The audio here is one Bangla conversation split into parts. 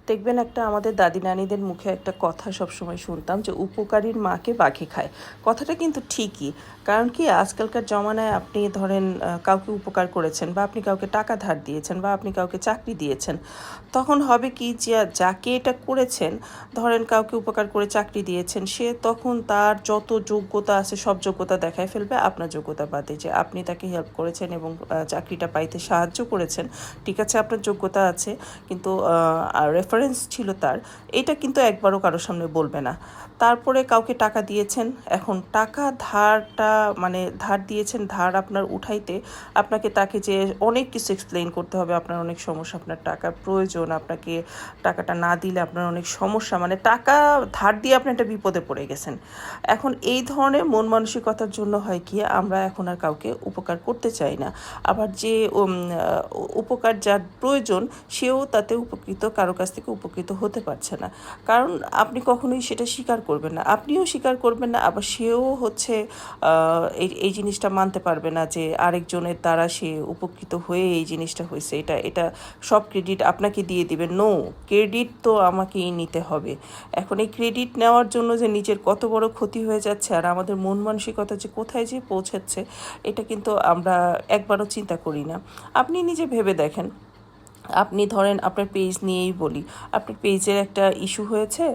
দেখবেন একটা আমাদের দাদি নানিদের মুখে একটা কথা সবসময় শুনতাম যে উপকারীর মাকে বাঘে খায়। কথাটা কিন্তু ঠিকই। কারণ কি আজকালকার জমানায় আপনি ধরেন কাউকে উপকার করেছেন বা আপনি কাউকে টাকা ধার দিয়েছেন বা আপনি কাউকে চাকরি দিয়েছেন, তখন হবে কি যে যাকে এটা করেছেন, ধরেন কাউকে উপকার করে চাকরি দিয়েছেন, সে তখন তার যত যোগ্যতা আছে সব যোগ্যতা দেখায় ফেলবে আপনার যোগ্যতা বাদে, যে আপনি তাকে হেল্প করেছেন এবং চাকরিটা পাইতে সাহায্য করেছেন। ঠিক আছে, আপনার যোগ্যতা আছে, কিন্তু রেফারেন্স ছিল তার, এটা কিন্তু একবারও কারোর সামনে বলবে না। তারপরে কাউকে টাকা দিয়েছেন, এখন টাকা ধারটা মানে ধার দিয়েছেন, ধার আপনার উঠাইতে আপনাকে তাকে যে অনেক কিছু এক্সপ্লেইন করতে হবে, আপনার অনেক সমস্যা, আপনার টাকার প্রয়োজন, আপনাকে টাকাটা না দিলে আপনার অনেক সমস্যা, মানে টাকা ধার দিয়ে আপনি একটা বিপদে পড়ে গেছেন। এখন এই ধরনের মন মানসিকতার জন্য হয় কি আমরা এখন আর কাউকে উপকার করতে চাই না। আবার যে উপকার যার প্রয়োজন সেও তাতে উপকৃত, কারো কাছ থেকে উপকৃত হতে পারছে না। কারণ আপনি কখনোই সেটা স্বীকার করবেন না, আপনিও স্বীকার করবেন না, আবার সেও হচ্ছে এই জিনিসটা মানতে পারবে না যে আরেকজনের দ্বারা সে উপকৃত হয়ে এই জিনিসটা হয়েছে, এটা এটা সব ক্রেডিট আপনাকে দিয়ে দিবে। নো, ক্রেডিট তো আমাকেই নিতে হবে। এখন এই ক্রেডিট নেওয়ার জন্য যে নিজের কত বড় ক্ষতি হয়ে যাচ্ছে আর আমাদের মন মানসিকতা যে কোথায় যে পৌঁছাচ্ছে, এটা কিন্তু আমরা একবারও চিন্তা করি না। আপনি নিজে ভেবে দেখেন, আপনি ধরেন আপনার পেজ নিয়েই বলি, আপনার পেজের একটা ইস্যু হয়েছে,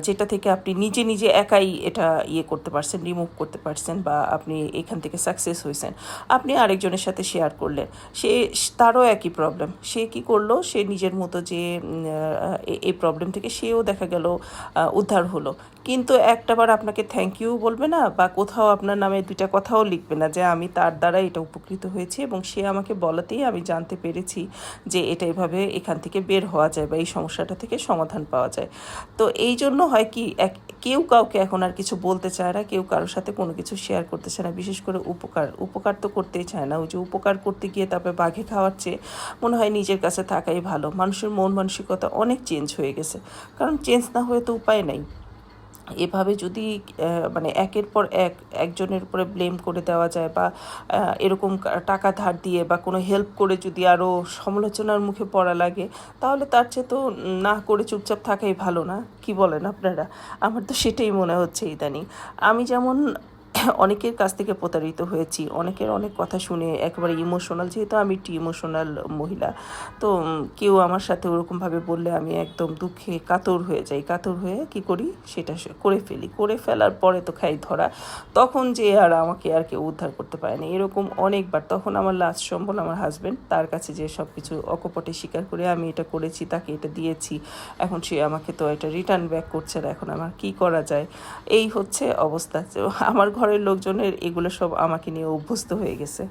যেটা থেকে আপনি নিজে নিজে একাই এটা করতে পারছেন, রিমুভ করতে পারছেন, বা আপনি এখান থেকে সাকসেস হয়েছেন। আপনি আরেকজনের সাথে শেয়ার করলেন, সে তারও একই প্রবলেম, সে কি করলো, সে নিজের মতো যে এই প্রবলেম থেকে সেও দেখা গেল উদ্ধার হলো, কিন্তু একটাবার আপনাকে থ্যাংক ইউ বলবে না, বা কোথাও আপনার নামে দুইটা কথাও লিখবে না যে আমি তার দ্বারা এটা উপকৃত হয়েছি এবং সে আমাকে বলাতেই আমি জানতে পেরেছি যে এটা এভাবে এখান থেকে বের হওয়া যায় বা এই সমস্যাটা থেকে সমাধান পাওয়া যায়। তো এই জন্য হয় কি কেউ কাউকে এখন আর কিছু বলতে চায় না, কেউ কারোর সাথে কোনো কিছু শেয়ার করতে চায় না, বিশেষ করে উপকার উপকার তো করতেই চায় না। ওই যে উপকার করতে গিয়ে তারপরে বাঘে খাওয়ার চেয়ে মনে হয় নিজের কাছে থাকাই ভালো। মানুষের মন মানসিকতা অনেক চেঞ্জ হয়ে গেছে, কারণ চেঞ্জ না হয়ে তো উপায় নাই। এভাবে যদি মানে একের পর একজনের উপরে ব্লেম করে দেওয়া যায়, বা এরকম টাকা ধার দিয়ে বা কোনো হেল্প করে যদি আরও সমালোচনার মুখে পড়া লাগে, তাহলে তার চেয়ে তো না করে চুপচাপ থাকাই ভালো, না কি বলেন আপনারা? আমার তো সেটাই মনে হচ্ছে ইদানিং। আমি যেমন অনেকের কাছ থেকে প্রতারিত হয়েছি, অনেকের অনেক কথা শুনে একেবারে ইমোশনাল, যেহেতু আমি একটি ইমোশনাল মহিলা, তো কেউ আমার সাথে ওরকমভাবে বললে আমি একদম দুঃখে কাতর হয়ে যাই, কাতর হয়ে কি করি সেটা করে ফেলি, করে ফেলার পরে তো খাই ধরা, তখন যে আর আমাকে আর কেউ উদ্ধার করতে পারেনি। এরকম অনেকবার, তখন আমার লাস্ট সম্বল আমার হাজব্যান্ড, তার কাছে যে সব কিছু অকপটে স্বীকার করে আমি এটা করেছি, তাকে এটা দিয়েছি, এখন সে আমাকে তো এটা রিটার্ন ব্যাক করছে না, এখন আমার কি করা যায়, এই হচ্ছে অবস্থা। আমার ঘরের লোকজনের এগুলো সব আমাকে নিয়ে অভ্যস্ত হয়ে গেছে।